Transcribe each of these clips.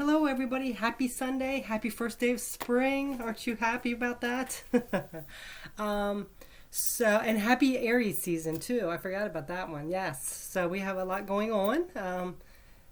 Hello, everybody. Happy Sunday. Happy first day of spring. Aren't you happy about that? um, and happy Aries season, too. I forgot about that one. Yes. So, we have a lot going on.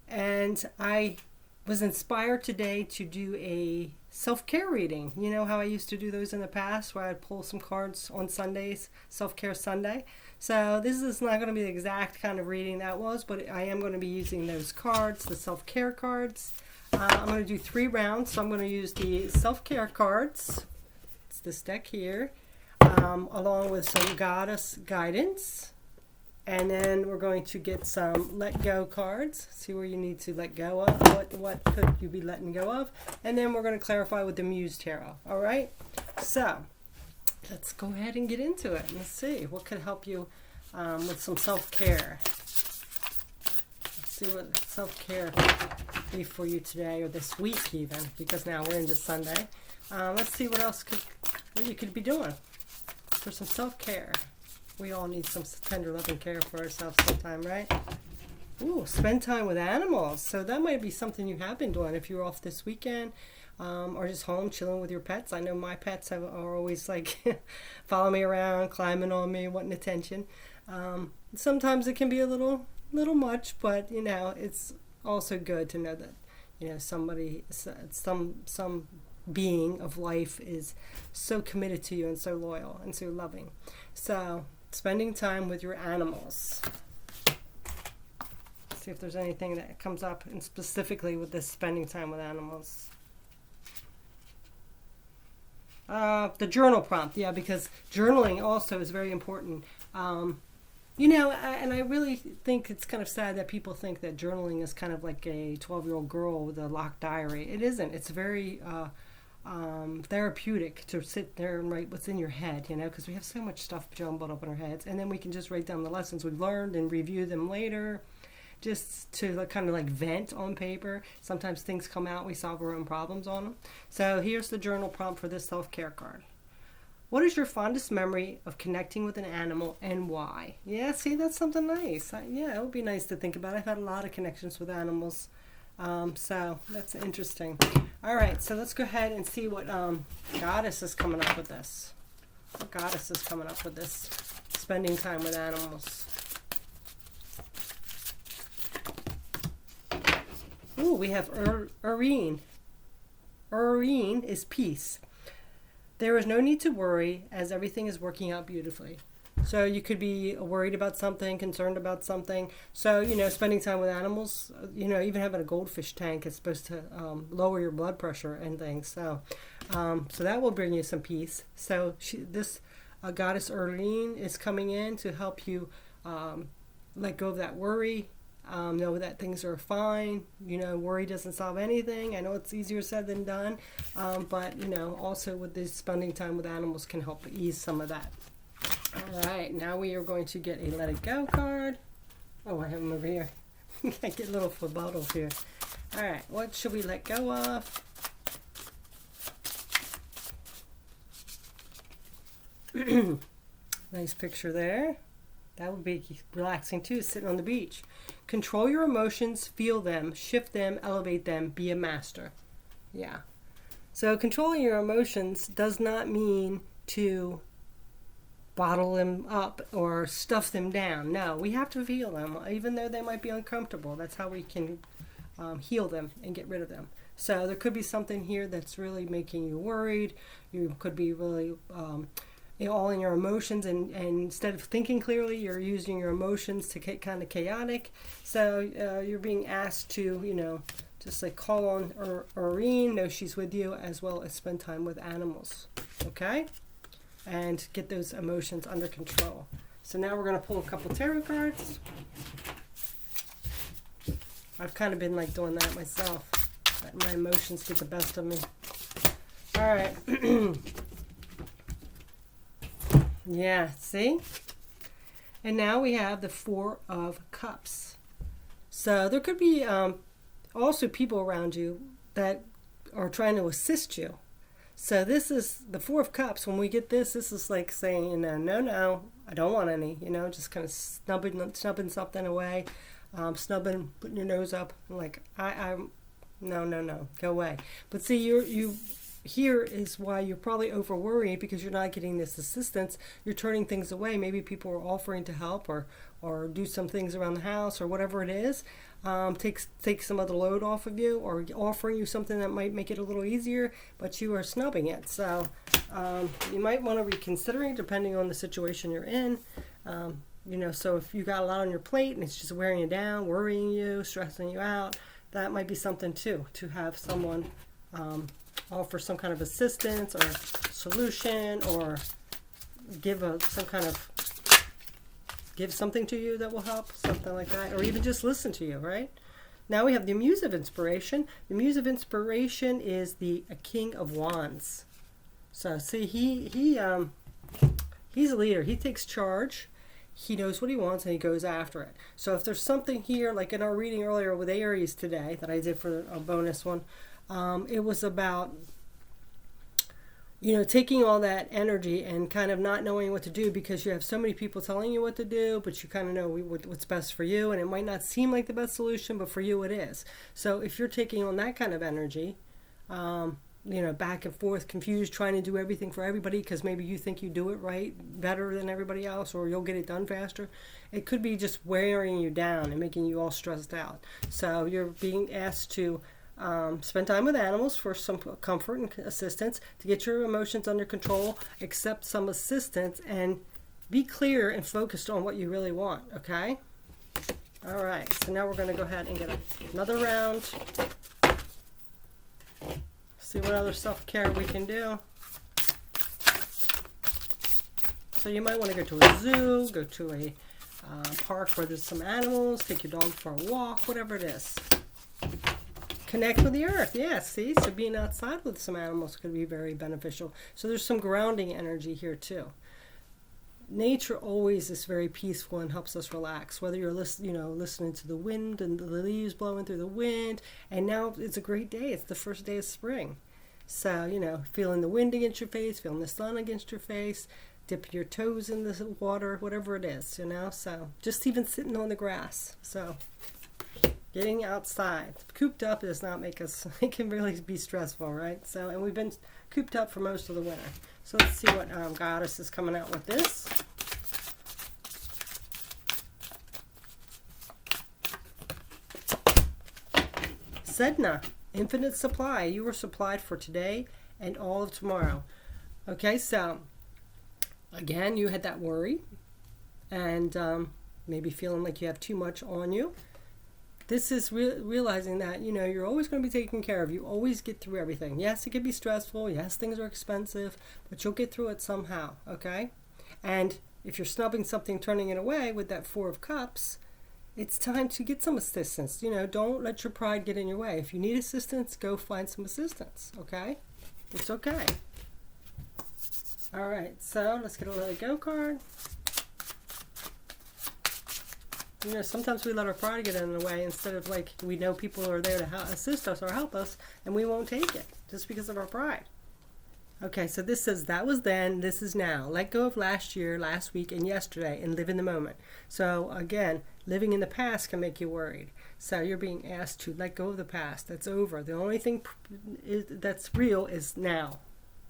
And I was inspired today to do a self care reading. You know how I used to do those in the past where I'd pull some cards on Sundays, Self Care Sunday. So, this is not going to be the exact kind of reading that was, but I am going to be using those cards, the self care cards. I'm going to do 3 rounds, so I'm going to use the self-care cards. It's this deck here, along with some goddess guidance. And then we're going to get some let go cards, see where you need to let go of, what could you be letting go of. And then we're going to clarify with the Muse Tarot, all right? So, let's go ahead and get into it. Let's see, what could help you with some self-care. Let's see what self-care be for you today or this week even, because now we're into Sunday. Let's see what you could be doing for some self-care. We all need some tender love and care for ourselves sometime, right? Ooh, spend time with animals. So that might be something you have been doing if you're off this weekend, or just home chilling with your pets. I know my pets are always like following me around, climbing on me, wanting attention. Sometimes it can be a little much, but you know, it's also good to know that, you know, somebody, some being of life is so committed to you and so loyal and so loving. So, spending time with your animals. Let's see if there's anything that comes up, and specifically with this spending time with animals. The journal prompt, yeah, because journaling also is very important. You know, and I really think it's kind of sad that people think that journaling is kind of like a 12-year-old girl with a locked diary. It isn't. It's very therapeutic to sit there and write what's in your head, you know, because we have so much stuff jumbled up in our heads. And then we can just write down the lessons we've learned and review them later, just to kind of like vent on paper. Sometimes things come out, we solve our own problems on them. So here's the journal prompt for this self-care card. What is your fondest memory of connecting with an animal and why? Yeah, see, that's something nice. Yeah, it would be nice to think about. I've had a lot of connections with animals, so that's interesting. All right, so let's go ahead and see what goddess is coming up with this. What goddess is coming up with this spending time with animals? Ooh, we have Irene. Irene is peace. There is no need to worry as everything is working out beautifully. So you could be worried about something, concerned about something. So, you know, spending time with animals, you know, even having a goldfish tank is supposed to lower your blood pressure and things. So so that will bring you some peace. So this goddess Irene is coming in to help you let go of that worry. Know that things are fine. You know, worry doesn't solve anything. I know it's easier said than done, but you know, also with this spending time with animals can help ease some of that. All right, now we are going to get a Let It Go card. Oh, I have them over here. I get little footballs here. All right, what should we let go of? Nice picture there. That would be relaxing too, sitting on the beach. Control your emotions, feel them, shift them, elevate them, be a master. Yeah. So controlling your emotions does not mean to bottle them up or stuff them down. No, we have to feel them, even though they might be uncomfortable. That's how we can heal them and get rid of them. So there could be something here that's really making you worried. You could be really all in your emotions, and instead of thinking clearly, you're using your emotions to get kind of chaotic. So you're being asked to, you know, just like call on Irene, know she's with you, as well as spend time with animals, okay? And get those emotions under control. So now we're going to pull a couple tarot cards. I've kind of been like doing that myself. Let my emotions get the best of me. All right. Yeah, see? And now we have the 4 of Cups. So there could be also people around you that are trying to assist you. So this is the 4 of Cups. When we get this is like saying, you know, no, I don't want any. You know, just kind of snubbing something away, putting your nose up. Like, No, no, no. Go away. But see, you here is why you're probably over worried because you're not getting this assistance. You're turning things away. Maybe people are offering to help or do some things around the house or whatever it is. Take some of the load off of you or offering you something that might make it a little easier, but you are snubbing it. So you might want to reconsider it depending on the situation you're in. So if you got a lot on your plate and it's just wearing you down, worrying you, stressing you out, that might be something too, to have someone offer some kind of assistance or solution or give something to you that will help, something like that, or even just listen to you, right? Now we have the Muse of Inspiration. The Muse of Inspiration is the King of Wands. So see, he's a leader. He takes charge. He knows what he wants and he goes after it. So if there's something here, like in our reading earlier with Aries today that I did for a bonus one, it was about taking all that energy and kind of not knowing what to do because you have so many people telling you what to do, but you kind of know what's best for you, and it might not seem like the best solution, but for you it is. So if you're taking on that kind of energy, back and forth, confused, trying to do everything for everybody because maybe you think you do it right, better than everybody else, or you'll get it done faster, it could be just wearing you down and making you all stressed out. So you're being asked to spend time with animals for some comfort and assistance, to get your emotions under control, accept some assistance, and be clear and focused on what you really want, okay? All right, so now we're going to go ahead and get another round. See what other self-care we can do. So you might want to go to a zoo, go to a park where there's some animals, take your dog for a walk, whatever it is. Connect with the earth, yeah, see? So being outside with some animals could be very beneficial. So there's some grounding energy here too. Nature always is very peaceful and helps us relax, whether you're listening to the wind and the leaves blowing through the wind. And now it's a great day. It's the first day of spring. So, feeling the wind against your face, feeling the sun against your face, dipping your toes in the water, whatever it is, So just even sitting on the grass. So getting outside. Cooped up does not make us, it can really be stressful, right? So, and we've been cooped up for most of the winter. So let's see what Goddess is coming out with this. Sedna, infinite supply. You were supplied for today and all of tomorrow. Okay, so again, you had that worry and maybe feeling like you have too much on you. This is realizing that, you're always going to be taken care of. You always get through everything. Yes, it can be stressful. Yes, things are expensive, but you'll get through it somehow, okay? And if you're snubbing something, turning it away with that Four of Cups, it's time to get some assistance. Don't let your pride get in your way. If you need assistance, go find some assistance, okay? It's okay. All right, so let's get a Let It Go card. Sometimes we let our pride get in the way instead of we know people are there to assist us or help us, and we won't take it just because of our pride. Okay, so this says, that was then, this is now. Let go of last year, last week, and yesterday, and live in the moment. So again, living in the past can make you worried. So you're being asked to let go of the past. That's over. The only thing that's real is now,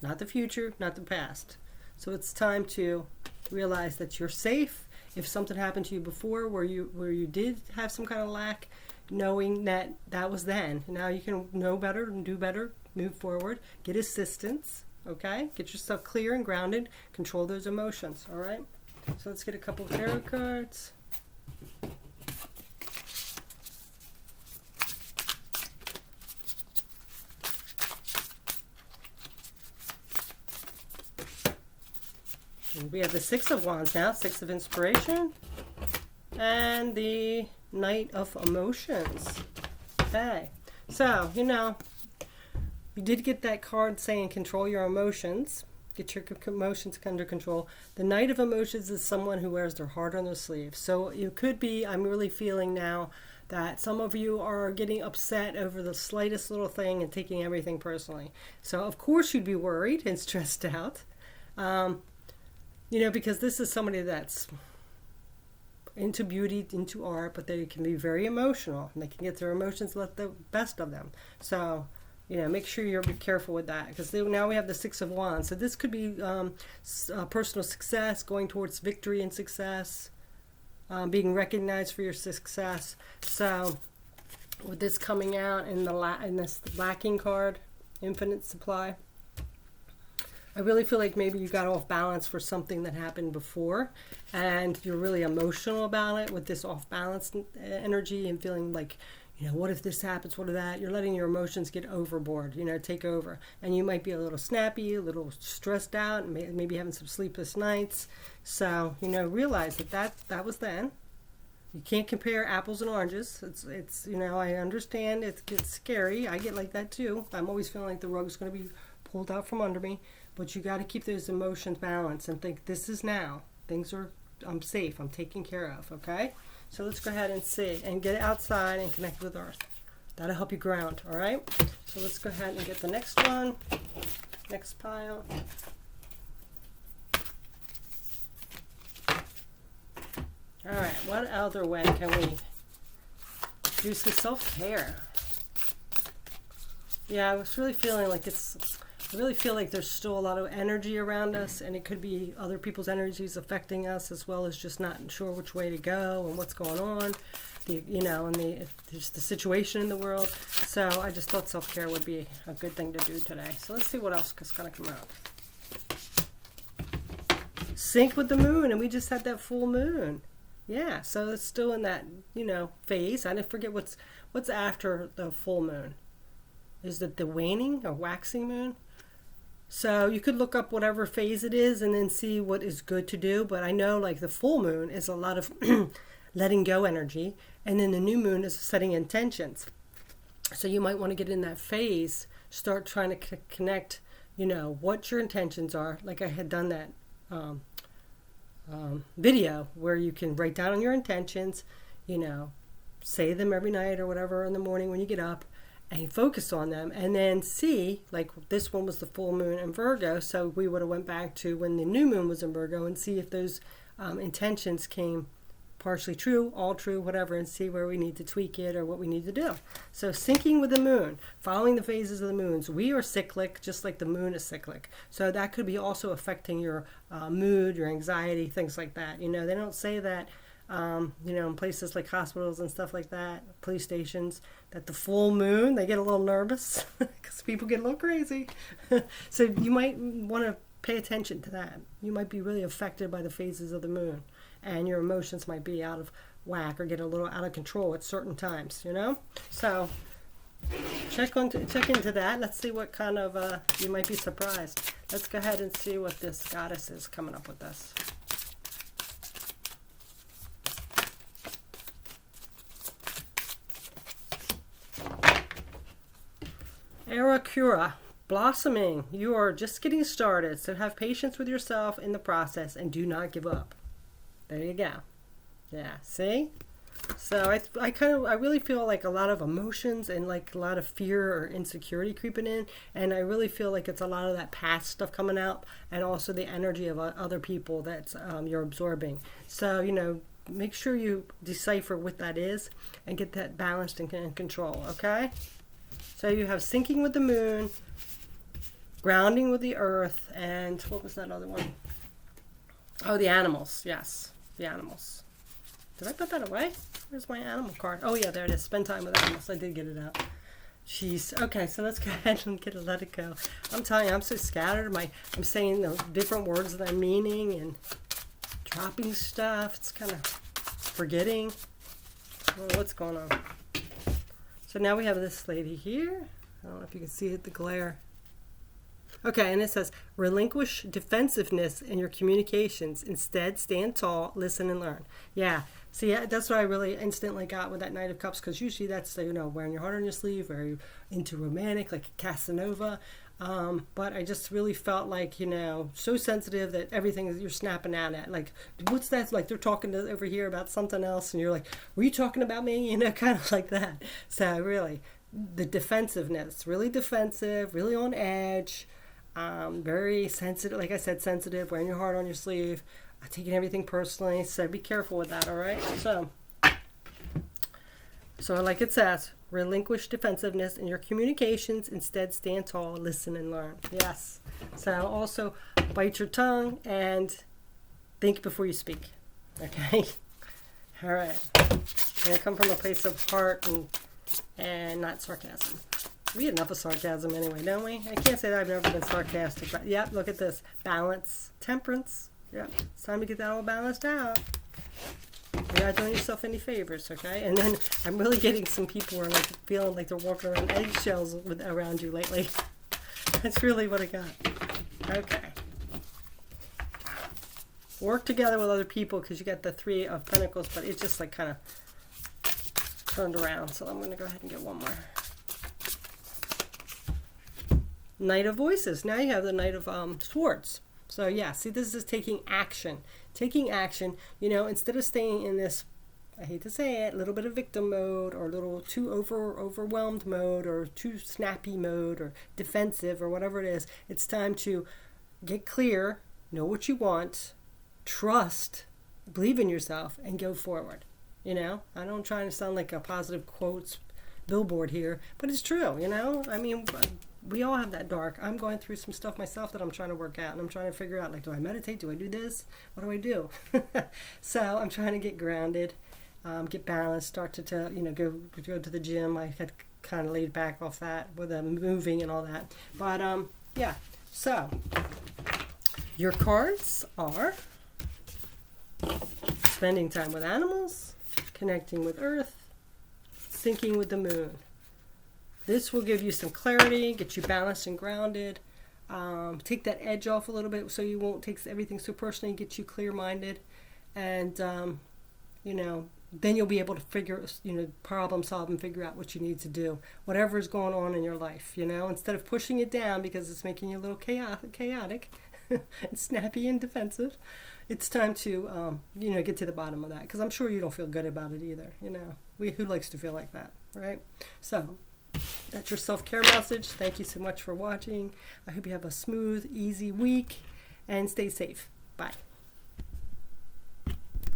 not the future, not the past. So it's time to realize that you're safe. If something happened to you before where you did have some kind of lack, knowing that was then. Now you can know better and do better, move forward, get assistance, okay? Get yourself clear and grounded, control those emotions, all right? So let's get a couple of tarot cards. We have the Six of Wands now, Six of Inspiration, and the Knight of Emotions. Okay, so, you did get that card saying control your emotions, get your emotions under control. The Knight of Emotions is someone who wears their heart on their sleeve. So it could be, I'm really feeling now that some of you are getting upset over the slightest little thing and taking everything personally. So of course you'd be worried and stressed out. Because this is somebody that's into beauty, into art, but they can be very emotional, and they can get their emotions let the best of them. So, make sure you're careful with that, because now we have the Six of Wands. So this could be personal success, going towards victory and success, being recognized for your success. So with this coming out in this lacking card, infinite supply, I really feel like maybe you got off balance for something that happened before, and you're really emotional about it with this off balance energy and feeling like, what if this happens, what if that? You're letting your emotions get overboard, take over. And you might be a little snappy, a little stressed out, maybe having some sleepless nights. So, realize that was then. You can't compare apples and oranges. It's I understand it gets scary. I get like that too. I'm always feeling like the rug's going to be pulled out from under me. But you got to keep those emotions balanced and think, this is now. I'm safe. I'm taken care of. Okay? So let's go ahead and see and get outside and connect with Earth. That'll help you ground. All right? So let's go ahead and get the next one. Next pile. All right. What other way can we do some self-care? Yeah, I was really feeling like I really feel like there's still a lot of energy around us, and it could be other people's energies affecting us, as well as just not sure which way to go and what's going on, just the situation in the world. So I just thought self-care would be a good thing to do today. So let's see what else is going to come out. Sync with the moon, and we just had that full moon. Yeah, so it's still in that, phase. I didn't forget what's after the full moon. Is it the waning or waxing moon? So you could look up whatever phase it is and then see what is good to do. But I know like the full moon is a lot of letting go energy. And then the new moon is setting intentions. So you might want to get in that phase, start trying to connect, what your intentions are. Like I had done that video where you can write down on your intentions, say them every night or whatever in the morning when you get up. And focus on them, and then see, like this one was the full moon in Virgo, so we would have went back to when the new moon was in Virgo and see if those intentions came partially true, all true, whatever, and see where we need to tweak it or what we need to do. So syncing with the moon, following the phases of the moons. We are cyclic, just like the moon is cyclic. So that could be also affecting your mood, your anxiety, things like that. They don't say that in places like hospitals and stuff like that, police stations, that the full moon, they get a little nervous because people get a little crazy. So you might want to pay attention to that. You might be really affected by the phases of the moon, and your emotions might be out of whack or get a little out of control at certain times, So check into that. Let's see what kind of, you might be surprised. Let's go ahead and see what this goddess is coming up with this. Arakura, blossoming. You are just getting started, so have patience with yourself in the process and do not give up. There you go. Yeah, see? So I really feel like a lot of emotions and like a lot of fear or insecurity creeping in, and I really feel like it's a lot of that past stuff coming out, and also the energy of other people that you're absorbing. So, make sure you decipher what that is and get that balanced and in control, okay? So you have syncing with the moon, grounding with the earth, and what was that other one? Oh, the animals. Yes, the animals. Did I put that away? Where's my animal card? Oh, yeah, there it is. Spend time with animals. I did get it out. Jeez. Okay, so let's go ahead and let it go. I'm telling you, I'm so scattered. I'm saying the different words that I'm meaning and dropping stuff. It's kind of forgetting. Oh, what's going on? So now we have this lady here. I don't know if you can see it, the glare. Okay, and it says, relinquish defensiveness in your communications. Instead, stand tall, listen, and learn. Yeah, see, that's what I really instantly got with that Knight of Cups, because usually that's, wearing your heart on your sleeve, very into romantic, like Casanova. But I just really felt like, so sensitive that everything is, you're snapping out at. Like, what's that? Like, they're talking over here about something else, and you're like, were you talking about me? Kind of like that. So really, the defensiveness, really defensive, really on edge, very sensitive, like I said, sensitive, wearing your heart on your sleeve, taking everything personally. So be careful with that, all right? So like it says, relinquish defensiveness in your communications. Instead, stand tall, listen, and learn. Yes. So also bite your tongue and think before you speak. Okay? All right. And I come from a place of heart and not sarcasm. We had enough of sarcasm anyway, don't we? I can't say that I've never been sarcastic, but yeah, look at this. Balance, temperance. Yeah, it's time to get that all balanced out. You're not doing yourself any favors, okay? And then I'm really getting some people who are like feeling like they're walking around eggshells around you lately. That's really what I got. Okay. Work together with other people because you got the Three of Pentacles, but it's just like kind of turned around. So I'm going to go ahead and get one more. Knight of Voices. Now you have the Knight of Swords. So yeah, see, this is taking action. Taking action, you know, instead of staying in this, I hate to say it, a little bit of victim mode or a little too overwhelmed mode or too snappy mode or defensive or whatever it is. It's time to get clear, know what you want, trust, believe in yourself, and go forward. You know, I don't try to sound like a positive quotes billboard here, but it's true, you know. I mean, we all have that dark. I'm going through some stuff myself that I'm trying to work out, and I'm trying to figure out, like, do I meditate? Do I do this? What do I do? So I'm trying to get grounded, get balanced, start to you know, go to the gym. I had kind of laid back off that with moving and all that. But yeah, so your cards are spending time with animals, connecting with earth, syncing with the moon. This will give you some clarity, get you balanced and grounded, take that edge off a little bit so you won't take everything so personally, get you clear-minded, and, you know, then you'll be able to figure, you know, problem solve and figure out what you need to do, whatever is going on in your life, you know, instead of pushing it down because it's making you a little chaotic and snappy and defensive. It's time to, you know, get to the bottom of that, because I'm sure you don't feel good about it either, you know. Who likes to feel like that, right? So that's your self-care message. Thank you so much for watching. I hope you have a smooth, easy week, and stay safe. Bye.